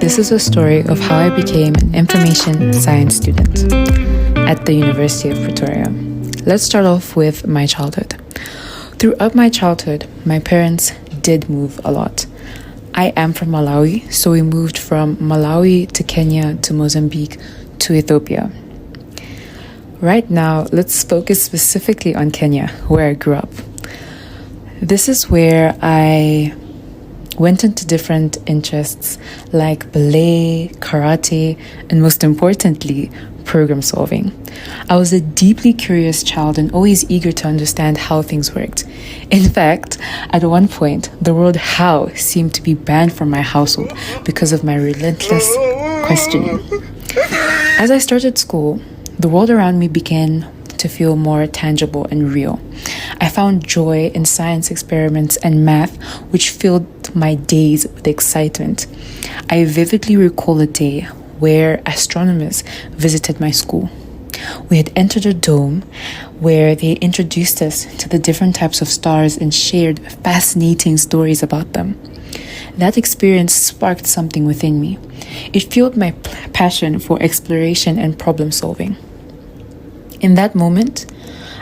This is a story of how I became an information science student at the University of Pretoria. Let's start off with my childhood. Throughout my childhood, my parents did move a lot. I am from Malawi, so we moved from Malawi to Kenya to Mozambique to Ethiopia. Right now, let's focus specifically on Kenya, where I grew up. This is where I went into different interests like ballet, karate, and most importantly, program solving. I was a deeply curious child and always eager to understand how things worked. In fact, at one point, the word how seemed to be banned from my household because of my relentless questioning. As I started school, the world around me began to feel more tangible and real. I found joy in science experiments and math, which filled my days with excitement. I vividly recall a day where astronomers visited my school. We had entered a dome where they introduced us to the different types of stars and shared fascinating stories about them. That experience sparked something within me. It fueled my passion for exploration and problem solving. In that moment,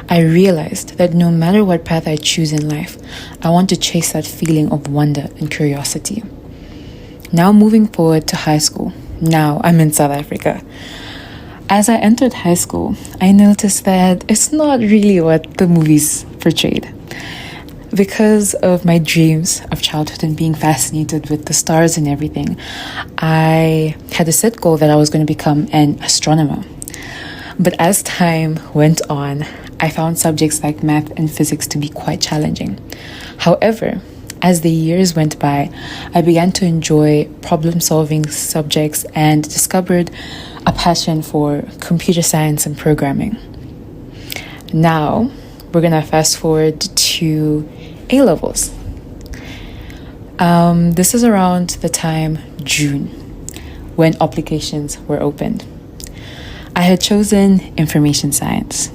I realized that no matter what path I choose in life, I want to chase that feeling of wonder and curiosity. Now moving forward to high school. Now I'm in South Africa. As I entered high school, I noticed that it's not really what the movies portrayed. Because of my dreams of childhood and being fascinated with the stars and everything, I had a set goal that I was going to become an astronomer. But as time went on, I found subjects like math and physics to be quite challenging. However, as the years went by, I began to enjoy problem-solving subjects and discovered a passion for computer science and programming. Now, we're going to fast forward to A-levels. This is around the time June, when applications were opened. I had chosen information science.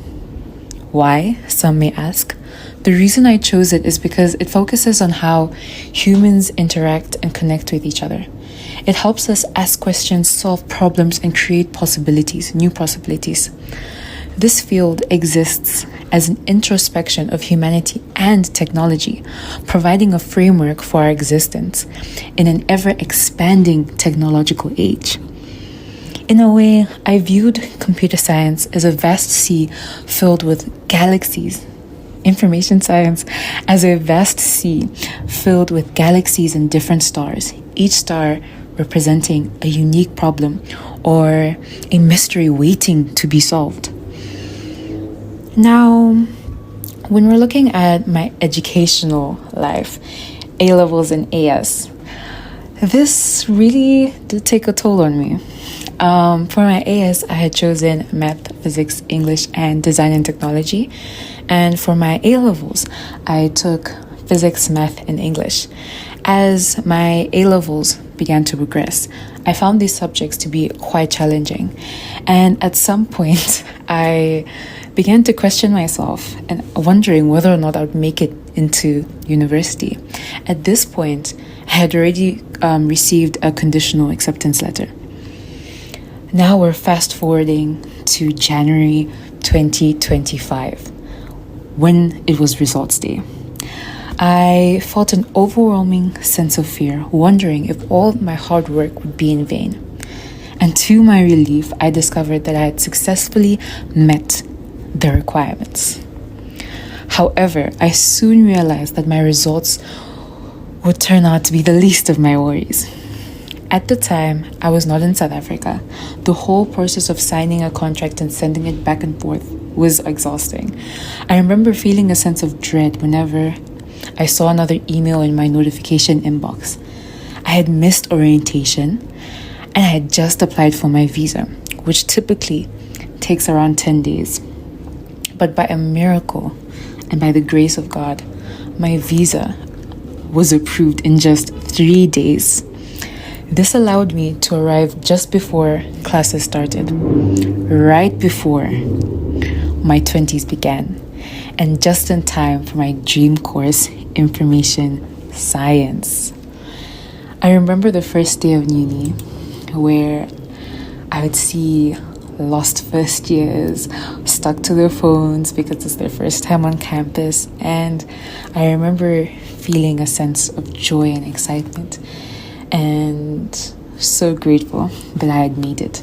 Why, some may ask. The reason I chose it is because it focuses on how humans interact and connect with each other. It helps us ask questions, solve problems, and create possibilities, new possibilities. This field exists as an introspection of humanity and technology, providing a framework for our existence in an ever-expanding technological age. In a way, I viewed computer science as a vast sea filled with galaxies. Information science as a vast sea filled with galaxies and different stars, each star representing a unique problem or a mystery waiting to be solved. Now, when we're looking at my educational life, A-levels and AS, this really did take a toll on me. For my AS, I had chosen math, physics, English, and design and technology. And for my A-levels, I took physics, math, and English. As my A-levels began to progress, I found these subjects to be quite challenging. And at some point, I began to question myself and wondering whether or not I would make it into university. At this point, I had already received a conditional acceptance letter. Now we're fast forwarding to January 2025, when it was results day. I felt an overwhelming sense of fear, wondering if all my hard work would be in vain. And to my relief, I discovered that I had successfully met the requirements. However, I soon realized that my results would turn out to be the least of my worries. At the time, I was not in South Africa. The whole process of signing a contract and sending it back and forth was exhausting. I remember feeling a sense of dread whenever I saw another email in my notification inbox. I had missed orientation and I had just applied for my visa, which typically takes around 10 days. But by a miracle and by the grace of God, my visa was approved in just 3 days. This allowed me to arrive just before classes started, right before my 20s began, and just in time for my dream course, information science. I remember the first day of uni. where I would see lost first years stuck to their phones because it's their first time on campus. And I remember feeling a sense of joy and excitement and so grateful that I had made it.